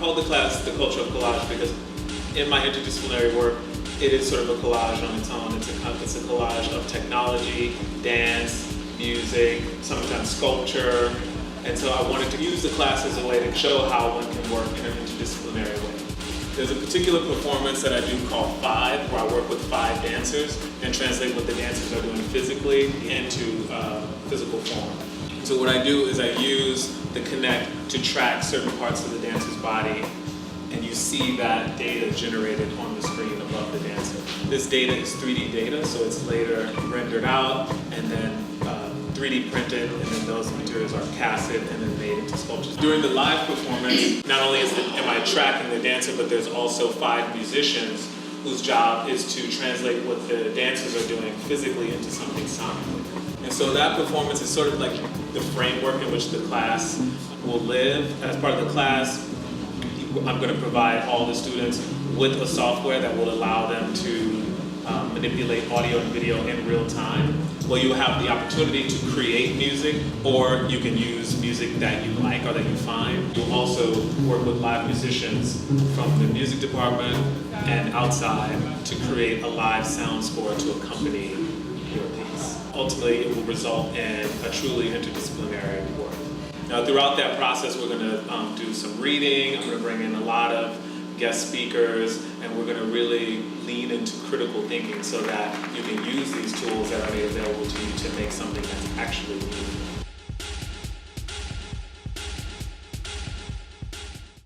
called the class The Culture of Collage because in my interdisciplinary work, it is sort of a collage on its own. It's a collage of technology, dance, music, sometimes sculpture. And so I wanted to use the class as a way to show how one can work in an interdisciplinary way. There's a particular performance that I do called Five, where I work with 5 dancers and translate what the dancers are doing physically into physical form. So what I do is I use the Connect to track certain parts of the dancer's body, and you see that data generated on the screen above the dancer. This data is 3D data, so it's later rendered out and then 3D printed, and then those materials are casted and then made into sculptures. During the live performance, not only am I tracking the dancer, but there's also 5 musicians whose job is to translate what the dancers are doing physically into something sonically. And so that performance is sort of like the framework in which the class will live. As part of the class, I'm going to provide all the students with a software that will allow them to manipulate audio and video in real time. Well, you have the opportunity to create music, or you can use music that you like or that you find. You'll also work with live musicians from the music department and outside to create a live sound score to accompany your piece. Ultimately, it will result in a truly interdisciplinary work. Now, throughout that process, we're going to do some reading. I'm going to bring in a lot of guest speakers, and we're going to really lean into critical thinking so that you can use these tools that are made available to you to make something that's actually meaningful.